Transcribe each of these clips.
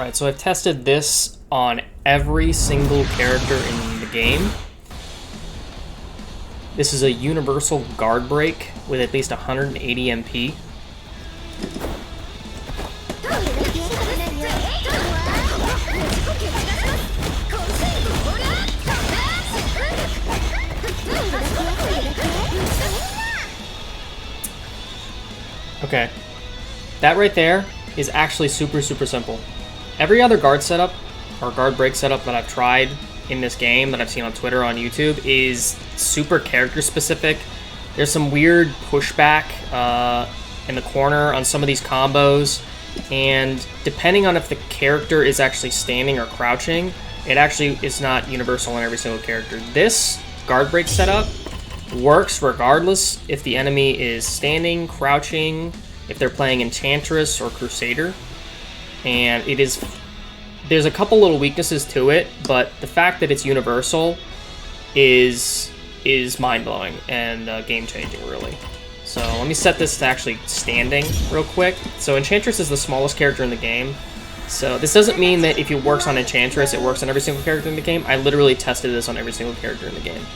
Alright, so I've tested this on every single character in the game. This is a universal guard break with at least 180 MP. Okay, that right there is actually super simple. Every other guard setup or guard break setup that I've tried in this game that I've seen on Twitter, on YouTube, is super character specific. There's some weird pushback in the corner on some of these combos, and depending on if the character is actually standing or crouching, it actually is not universal in every single character. This guard break setup works regardless if the enemy is standing, crouching, if they're playing Enchantress or Crusader. And there's a couple little weaknesses to it, but the fact that it's universal is mind-blowing and game-changing, really. So let me set this to actually standing real quick. So Enchantress is the smallest character in the game. So this doesn't mean that if it works on Enchantress, it works on every single character in the game. I literally tested this on every single character in the game.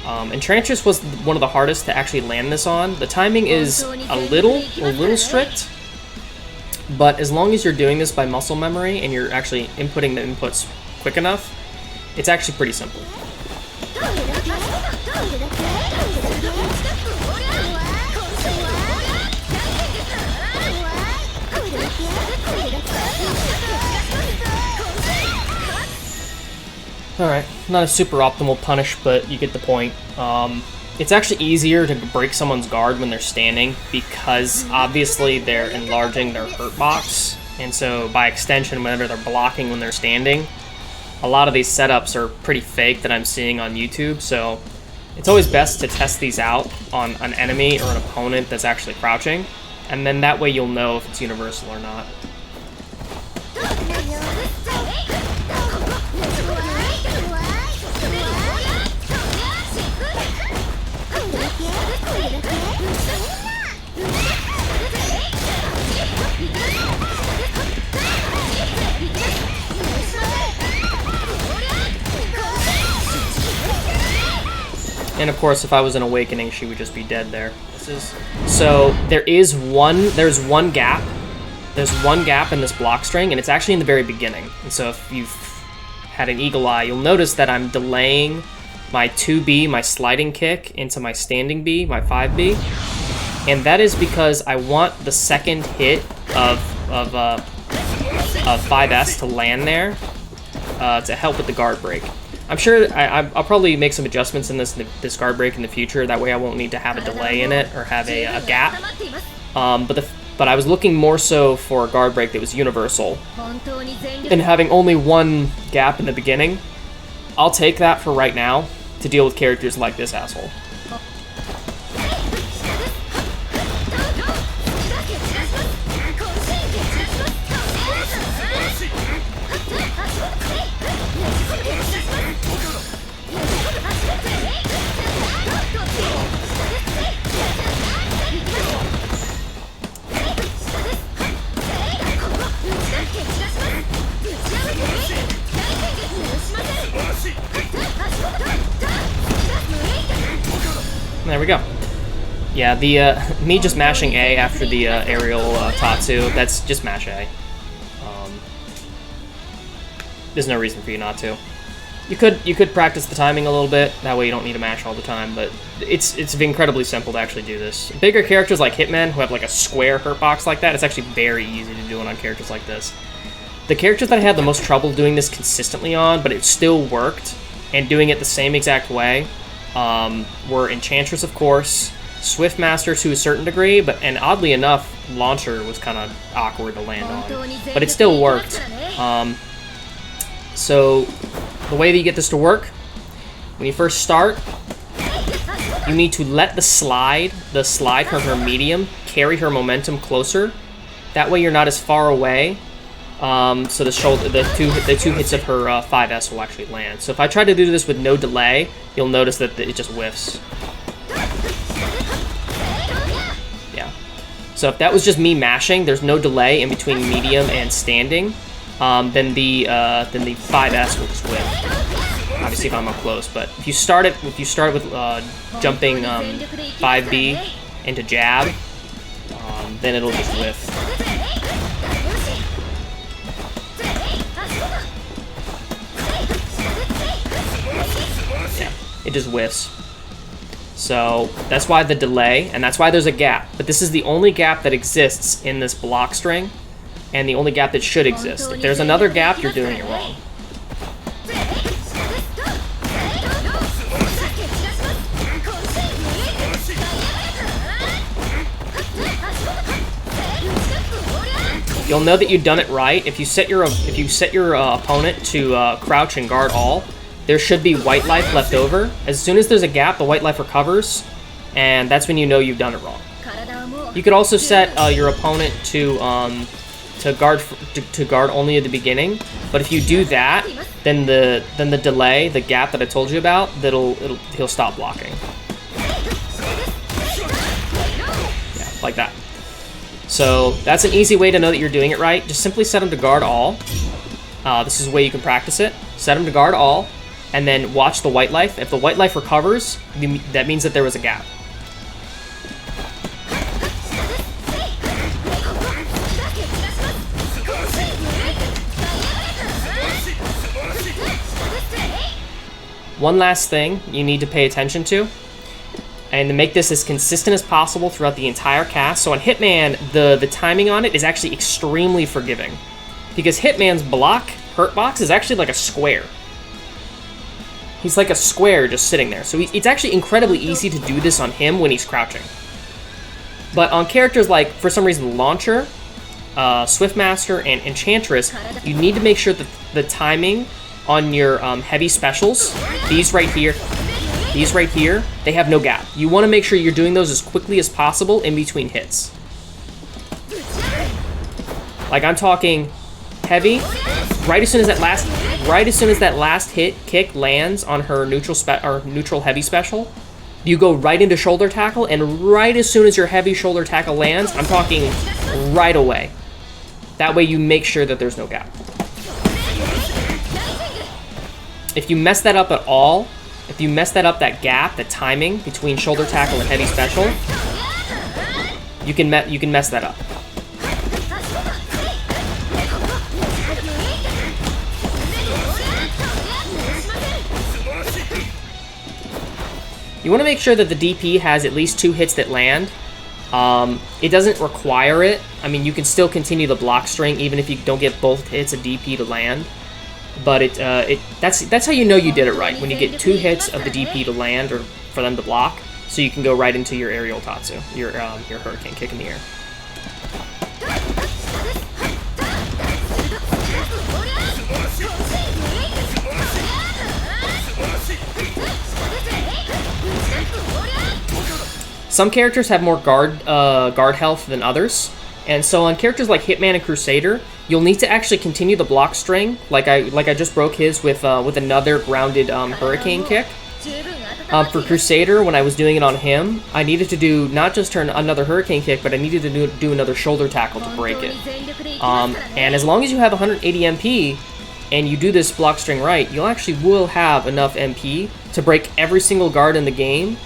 Enchantress was one of the hardest to actually land this on. The timing is a little strict, but as long as you're doing this by muscle memory and you're actually inputting the inputs quick enough, it's actually pretty simple. Alright, not a super optimal punish, but you get the point. It's actually easier to break someone's guard when they're standing because obviously they're enlarging their hurt box, and so by extension, whenever they're blocking when they're standing, a lot of these setups are pretty fake that I'm seeing on YouTube, so it's always best to test these out on an enemy or an opponent that's actually crouching, and then that way you'll know if it's universal or not. And of course, if I was an Awakening, she would just be dead there. So there's one gap. There's one gap in this block string, and it's actually in the very beginning. And so if you've had an eagle eye, you'll notice that I'm delaying my 2B, my sliding kick, into my standing B, my 5B. And that is because I want the second hit of 5S to land there to help with the guard break. I'm sure I'll probably make some adjustments in this guard break in the future. That way I won't need to have a delay in it or have a gap. But I was looking more so for a guard break that was universal. And having only one gap in the beginning, I'll take that for right now to deal with characters like this asshole. There we go. Yeah, me just mashing A after the aerial Tatsu, that's just mash A. There's no reason for you not to. You could practice the timing a little bit, that way you don't need to mash all the time, but it's incredibly simple to actually do this. Bigger characters like Hitman, who have like a square hurt box like that, it's actually very easy to do it on characters like this. The characters that I had the most trouble doing this consistently on, but it still worked, and doing it the same exact way, were Enchantress, of course, Swiftmaster to a certain degree, and oddly enough, Launcher was kind of awkward to land on, but it still worked. So the way that you get this to work, when you first start, you need to let the slide from her medium carry her momentum closer. That way you're not as far away. So the two hits of her 5S will actually land. So if I try to do this with no delay, you'll notice that it just whiffs. Yeah. So if that was just me mashing, there's no delay in between medium and standing. then the 5S will just whiff. Obviously, if I'm up close, but if you start with jumping 5B into jab, then it'll just whiff. Yeah, it just whiffs. So that's why the delay, and that's why there's a gap. But this is the only gap that exists in this block string, and the only gap that should exist. If there's another gap, you're doing it wrong. You'll know that you've done it right if you set your opponent to crouch and guard all. There should be white life left over. As soon as there's a gap, the white life recovers, and that's when you know you've done it wrong. You could also set your opponent to guard only at the beginning, but if you do that, then the delay, the gap that I told you about, he'll stop blocking. Yeah, like that. So that's an easy way to know that you're doing it right. Just simply set him to guard all. This is a way you can practice it. Set him to guard all, and then watch the white life. If the white life recovers, that means that there was a gap. One last thing you need to pay attention to, and to make this as consistent as possible throughout the entire cast. So on Hitman, the timing on it is actually extremely forgiving, because Hitman's block hurt box is actually like a square. He's like a square just sitting there. So it's actually incredibly easy to do this on him when he's crouching. But on characters like, for some reason, Launcher, Swiftmaster, and Enchantress, you need to make sure that the timing on your heavy specials, these right here, they have no gap. You want to make sure you're doing those as quickly as possible in between hits. Like I'm talking heavy, right as soon as that last hit kick lands on her neutral heavy special, you go right into shoulder tackle, and right as soon as your heavy shoulder tackle lands, I'm talking right away. That way you make sure that there's no gap. If you mess that up at all, if you mess that up, that gap, the timing between shoulder tackle and heavy special, you can mess that up. You want to make sure that the DP has at least 2 hits that land. It doesn't require it. I mean, you can still continue the block string even if you don't get both hits of DP to land. But that's how you know you did it right, when you get 2 hits of the DP to land or for them to block, so you can go right into your aerial tatsu, your hurricane kick in the air. Some characters have more guard health than others, and so on characters like Hitman and Crusader, you'll need to actually continue the block string, like I just broke his with another grounded hurricane kick. For Crusader, when I was doing it on him, I needed to do not just turn another hurricane kick, but I needed to do another shoulder tackle to break it. And as long as you have 180 MP and you do this block string right, you actually will have enough MP to break every single guard in the game,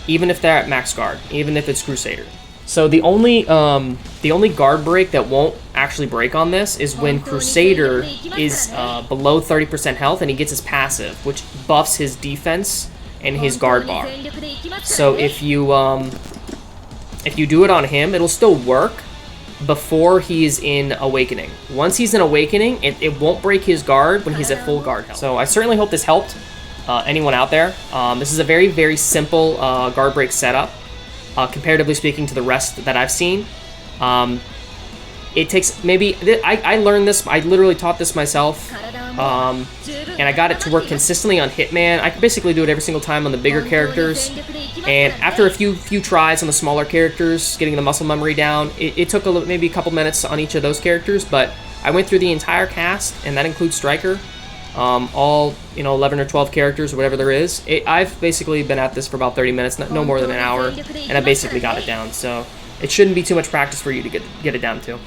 even if they're at max guard, even if it's Crusader. So the only guard break that won't actually break on this is when Crusader is below 30% health and he gets his passive, which buffs his defense and his guard bar. So if you do it on him, it'll still work before he's in Awakening. Once he's in Awakening, it won't break his guard when he's at full guard health. So I certainly hope this helped anyone out there. This is a very, very simple guard break setup, comparatively speaking to the rest that I've seen. It takes maybe, I learned this, I literally taught this myself, and I got it to work consistently on Hitman. I could basically do it every single time on the bigger characters, and after a few tries on the smaller characters, getting the muscle memory down, it took maybe a couple minutes on each of those characters, but I went through the entire cast, and that includes Striker, all 11 or 12 characters or whatever there is. I've basically been at this for about 30 minutes, no more than an hour, and I basically got it down, so it shouldn't be too much practice for you to get it down to.